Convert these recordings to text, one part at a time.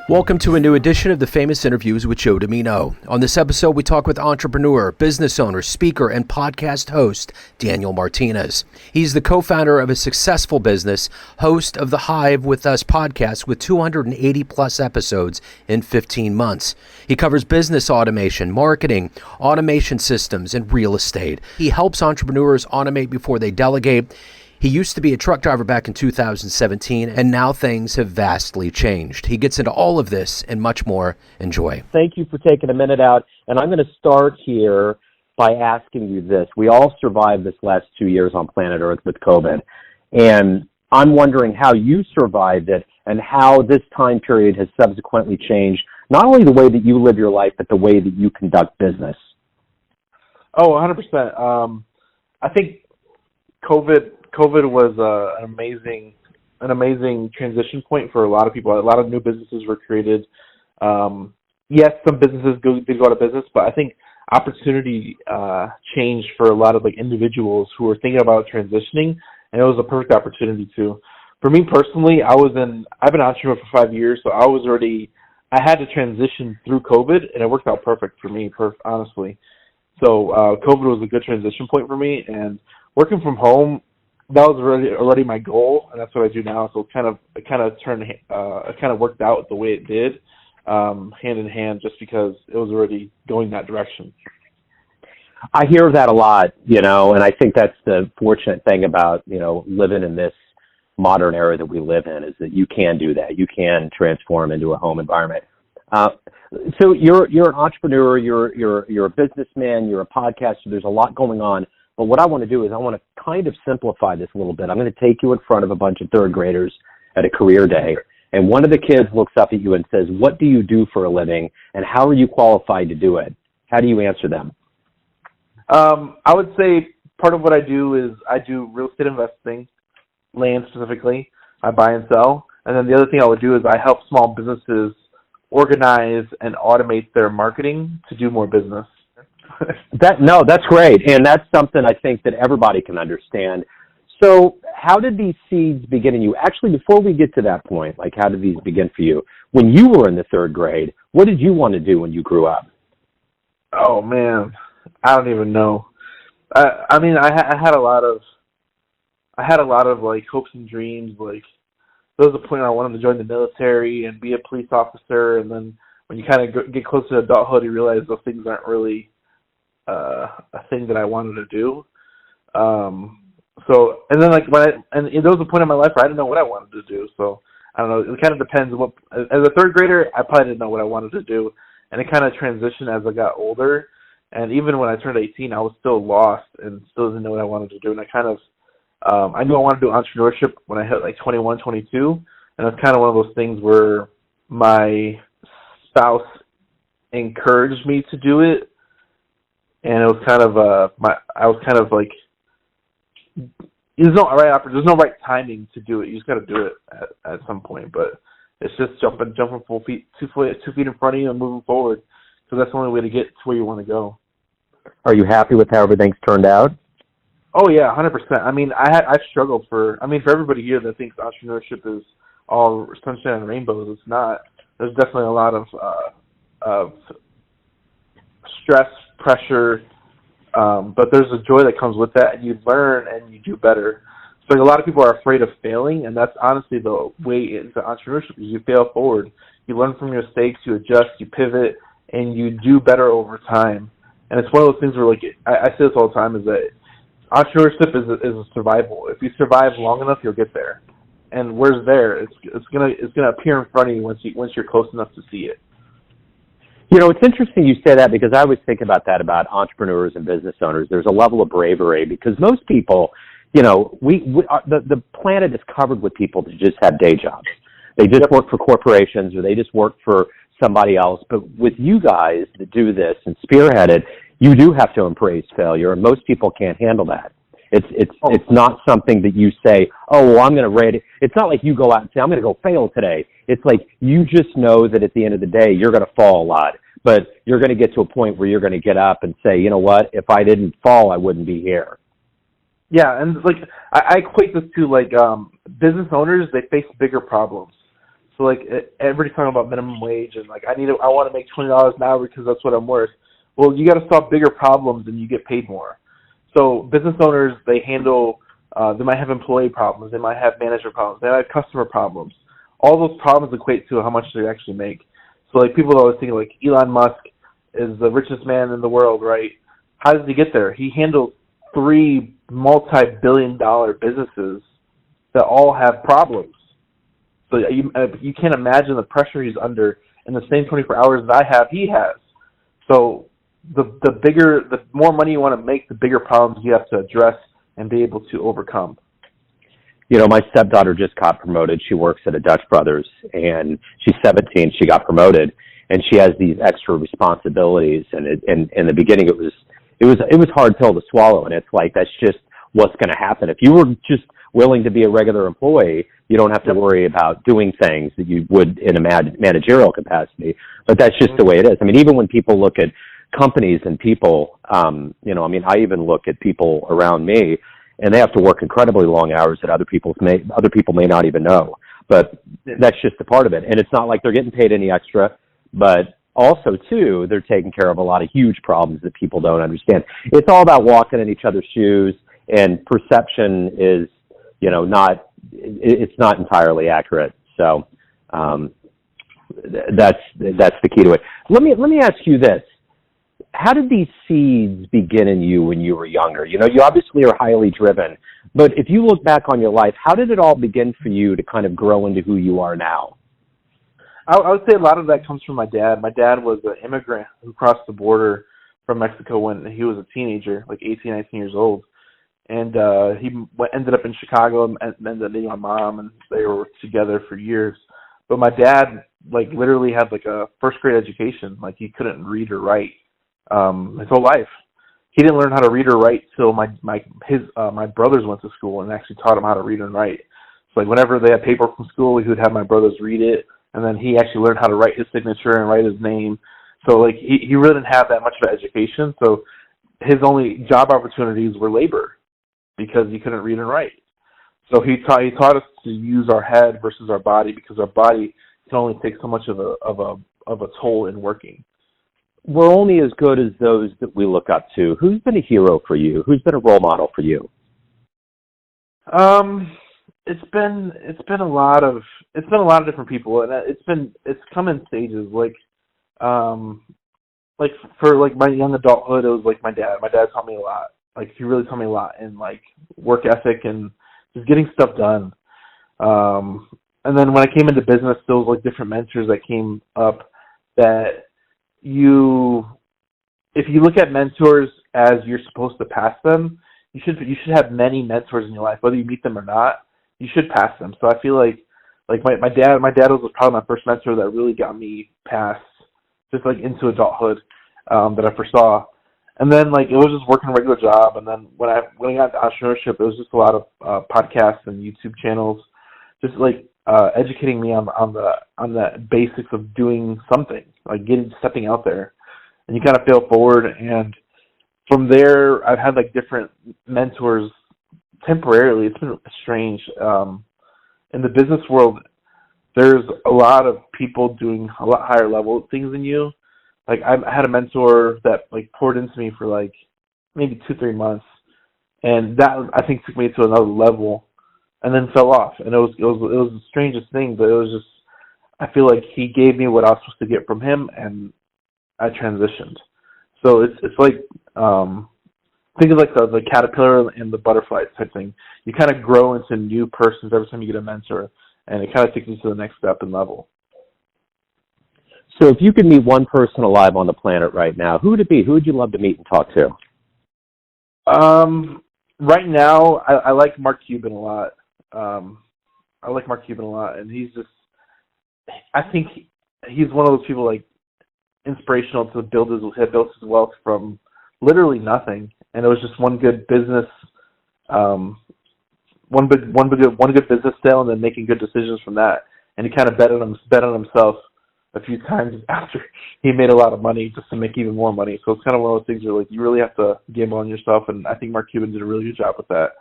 Welcome to a new edition of the Famous Interviews with Joe Dimino. On this episode, we talk with entrepreneur, business owner, speaker, and podcast host Daniel Martinez. He's the co-founder of a successful business, host of the Hive with Us podcast with 280 plus episodes in 15 months. He covers business automation, marketing, automation systems, and real estate. He helps entrepreneurs automate before they delegate. He used to be a truck driver back in 2017, and now things have vastly changed. He gets into all of this and much more. Enjoy. Thank you for taking a minute out, and I'm going to start here by asking you this. We all survived this last 2 years on planet Earth with COVID, and I'm wondering how you survived it and how this time period has subsequently changed, not only the way that you live your life, but the way that you conduct business. Oh, 100%. I think COVID was an amazing transition point for a lot of people. A lot of new businesses were created. Yes, some businesses did go out of business, but I think opportunity changed for a lot of individuals who were thinking about transitioning, and it was a perfect opportunity too. For me personally, I've been an entrepreneur for 5 years, so I had to transition through COVID, and it worked out perfect for me, honestly. So COVID was a good transition point for me, and working from home, that was already my goal, and that's what I do now. So it kind of worked out the way it did, hand in hand, just because it was already going that direction. I hear that a lot, and I think that's the fortunate thing about, living in this modern era that we live in, is that you can do that. You can transform into a home environment. So you're an entrepreneur, you're a businessman, you're a podcaster. There's a lot going on. But what I want to do is I want to kind of simplify this a little bit. I'm going to take you in front of a bunch of third graders at a career day, and one of the kids looks up at you and says, "What do you do for a living, and how are you qualified to do it?" How do you answer them? I would say part of what I do is I do real estate investing, land specifically. I buy and sell. And then the other thing I would do is I help small businesses organize and automate their marketing to do more business. That's great, and that's something I think that everybody can understand. So how did these seeds begin in you? Actually, before we get to that point, how did these begin for you? When you were in the third grade, what did you want to do when you grew up? Oh, man, I don't even know. I had a lot of hopes and dreams. There was a point where I wanted to join the military and be a police officer, and then when you kind of get close to adulthood, you realize those things aren't really a thing that I wanted to do. And then there was a point in my life where I didn't know what I wanted to do. So I don't know. It kind of depends. As a third grader, I probably didn't know what I wanted to do, and it kind of transitioned as I got older. And even when I turned 18, I was still lost and still didn't know what I wanted to do. And I knew I wanted to do entrepreneurship when I hit 21, 22, and it's kind of one of those things where my spouse encouraged me to do it. And it was there's no right timing to do it. You just got to do it at some point. But it's just jumping 2 feet in front of you and moving forward, because that's the only way to get to where you want to go. Are you happy with how everything's turned out? Oh yeah, 100%. I've struggled for everybody here that thinks entrepreneurship is all sunshine and rainbows. It's not. There's definitely a lot of stress, pressure, but there's a joy that comes with that, and you learn and you do better. So a lot of people are afraid of failing, and that's honestly the way into entrepreneurship. Is you fail forward, you learn from your mistakes, you adjust, you pivot, and you do better over time. And it's one of those things where I say this all the time, is that entrepreneurship is a survival. If you survive long enough, you'll get there. And where's there? It's gonna appear in front of you once you're close enough to see it. It's interesting you say that, because I always think about that about entrepreneurs and business owners. There's a level of bravery, because most people, the planet is covered with people that just have day jobs. They just work for corporations, or they just work for somebody else. But with you guys that do this and spearhead it, you do have to embrace failure, and most people can't handle that. It's not something that you say, oh, well, I'm going to rate it. It's not like you go out and say, I'm going to go fail today. It's like you just know that at the end of the day, you're going to fall a lot, but you're going to get to a point where you're going to get up and say, you know what, if I didn't fall, I wouldn't be here. Yeah, and I equate this to business owners, they face bigger problems. So like everybody's talking about minimum wage and like I want to make $20 an hour because that's what I'm worth. Well, you got to solve bigger problems and you get paid more. So business owners, they handle, they might have employee problems, they might have manager problems, they might have customer problems. All those problems equate to how much they actually make. So like people always think like Elon Musk is the richest man in the world, right? How does he get there? He handles 3 multi-billion-dollar businesses that all have problems. So you can't imagine the pressure he's under in the same 24 hours that I have, he has. So the more money you want to make, the bigger problems you have to address and be able to overcome. You know, my stepdaughter just got promoted. She works at a Dutch Brothers, and she's 17. She got promoted, and she has these extra responsibilities. And in the beginning, it was hard pill to swallow. And it's like that's just what's going to happen. If you were just willing to be a regular employee, you don't have to worry about doing things that you would in a managerial capacity. But that's just the way it is. I mean, even when people look at companies and people, you know, I mean, I even look at people around me, and they have to work incredibly long hours that other people may not even know. But that's just a part of it. And it's not like they're getting paid any extra, but also, too, they're taking care of a lot of huge problems that people don't understand. It's all about walking in each other's shoes, and perception is, you know, it's not entirely accurate. So that's the key to it. Let me ask you this. How did these seeds begin in you when you were younger? You know, you obviously are highly driven, but if you look back on your life, how did it all begin for you to kind of grow into who you are now? I would say a lot of that comes from my dad. My dad was an immigrant who crossed the border from Mexico when he was a teenager, like 18, 19 years old. And he ended up in Chicago and ended up meeting my mom, and they were together for years. But my dad, like, literally had, like, a first-grade education. Like, he couldn't read or write his whole life. He didn't learn how to read or write till my brothers went to school and actually taught him how to read and write. So, like, whenever they had paper from school, he would have my brothers read it, and then he actually learned how to write his signature and write his name. So, like, he really didn't have that much of an education. So his only job opportunities were labor because he couldn't read and write. So he taught us to use our head versus our body because our body can only take so much of a toll in working. We're only as good as those that we look up to. Who's been a hero for you? Who's been a role model for you? It's been a lot of different people, and it's come in stages. Like for like my young adulthood, it was like my dad. My dad taught me a lot. Like he really taught me a lot in like work ethic and just getting stuff done. And then when I came into business, there was like different mentors that came up that if you look at mentors as you're supposed to pass them, you should have many mentors in your life, whether you meet them or not. You should pass them. So I feel like my dad was probably my first mentor that really got me past just like into adulthood that I foresaw. And then like it was just working a regular job. And then when I got into entrepreneurship, it was just a lot of podcasts and YouTube channels, just like educating me on the basics of doing something, like stepping out there, and you kind of fail forward. And from there, I've had like different mentors temporarily. It's been strange. In the business world, there's a lot of people doing a lot higher level things than you. Like I had a mentor that like poured into me for like maybe 2-3 months, and that I think took me to another level, and then fell off. And it was the strangest thing, but it was just I feel like he gave me what I was supposed to get from him, and I transitioned. So it's like think of like the caterpillar and the butterfly type thing. You kind of grow into new persons every time you get a mentor, and it kind of takes you to the next step and level. So if you could meet one person alive on the planet right now, who would it be? Who would you love to meet and talk to? Right now, I like Mark Cuban a lot. And he's just, I think he's one of those people like inspirational to build his wealth from literally nothing. And it was just one good business, one good business sale, and then making good decisions from that. And he kind of bet on himself a few times after he made a lot of money just to make even more money. So it's kind of one of those things where like you really have to gamble on yourself, and I think Mark Cuban did a really good job with that.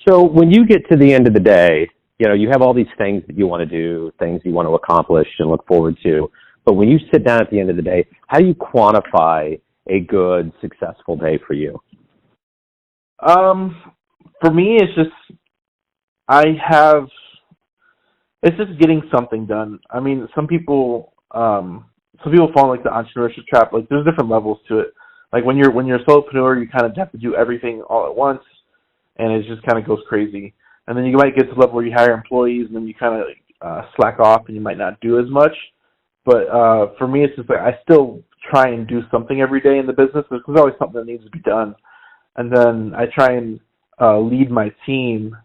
So when you get to the end of the day, you have all these things that you want to do, things you want to accomplish and look forward to. But when you sit down at the end of the day, how do you quantify a good, successful day for you? For me, it's just getting something done. I mean, some people fall in like the entrepreneurship trap. Like there's different levels to it. Like when you're a solopreneur, you kind of have to do everything all at once, and it just kind of goes crazy. And then you might get to the level where you hire employees, and then you kind of slack off, and you might not do as much. But for me, it's just like I still try and do something every day in the business. There's always something that needs to be done, and then I try and lead my team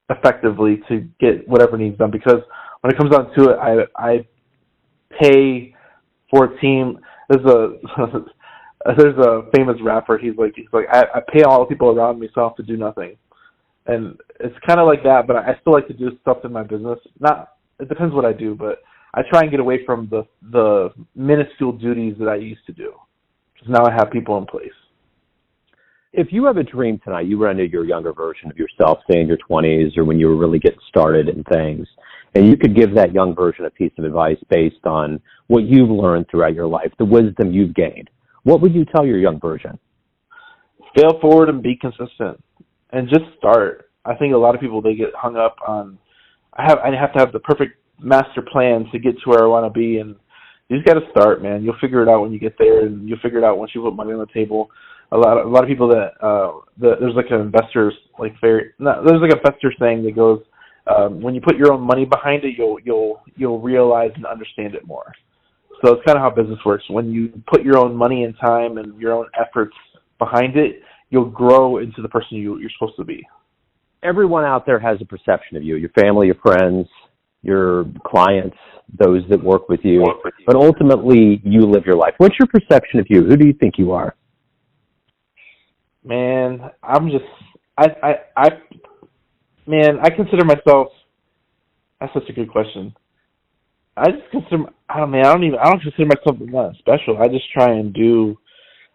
effectively to get whatever needs done. Because when it comes down to it, I pay for a team. There's a famous rapper. He's like I pay all the people around me, so I have to do nothing. And it's kind of like that, but I still like to do stuff in my business. It depends what I do, but I try and get away from the minuscule duties that I used to do, because now I have people in place. If you have a dream tonight, you run into your younger version of yourself, say in your 20s or when you were really getting started in things, and you could give that young version a piece of advice based on what you've learned throughout your life, the wisdom you've gained, what would you tell your young version? Fail forward and be consistent. And just start. I think a lot of people, they get hung up on, I have to have the perfect master plan to get to where I want to be, and you just got to start, man. You'll figure it out when you get there, and you'll figure it out once you put money on the table. A lot of people there's like an investor's there's like a investor saying that goes, when you put your own money behind it, you'll realize and understand it more. So it's kind of how business works. When you put your own money and time and your own efforts behind it, you'll grow into the person you're supposed to be. Everyone out there has a perception of you, your family, your friends, your clients, those that work with you. But ultimately, you live your life. What's your perception of you? Who do you think you are? Man, I consider myself, that's such a good question. I don't consider myself that special. I just try and do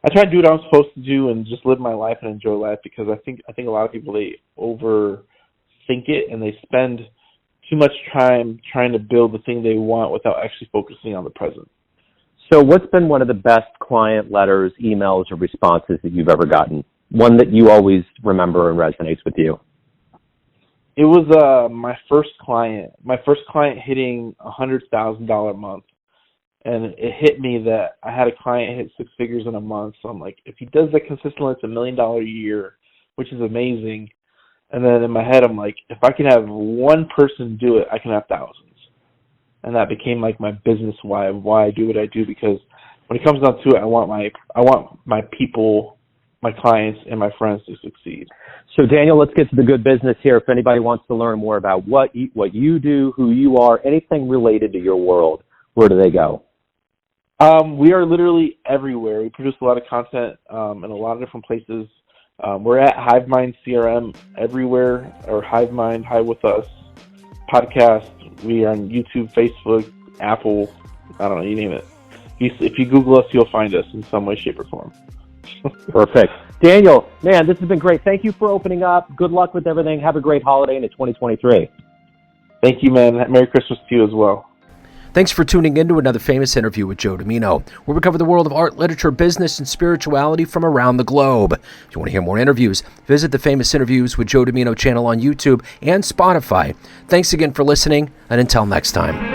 what I'm supposed to do and just live my life and enjoy life, because I think a lot of people, they overthink it and they spend too much time trying to build the thing they want without actually focusing on the present. So what's been one of the best client letters, emails, or responses that you've ever gotten? One that you always remember and resonates with you? It was my first client hitting $100,000 a month. And it hit me that I had a client hit six figures in a month. So I'm like, if he does that consistently, it's $1 million a year, which is amazing. And then in my head, I'm like, if I can have one person do it, I can have thousands. And that became like my business why I do what I do, because when it comes down to it, I want my people, my clients, and my friends to succeed. So Daniel, let's get to the good business here. If anybody wants to learn more about what you do, who you are, anything related to your world, where do they go? We are literally everywhere. We produce a lot of content in a lot of different places. We're at Hivemind CRM everywhere, or Hivemind, Hive with Us, podcast. We are on YouTube, Facebook, Apple, I don't know, you name it. If you Google us, you'll find us in some way, shape, or form. Perfect. Daniel, man, this has been great. Thank you for opening up. Good luck with everything. Have a great holiday into 2023. Thank you, man. Merry Christmas to you as well. Thanks for tuning in to another famous interview with Joe Dimino, where we cover the world of art, literature, business, and spirituality from around the globe. If you want to hear more interviews, visit the Famous Interviews with Joe Dimino channel on YouTube and Spotify. Thanks again for listening, and until next time.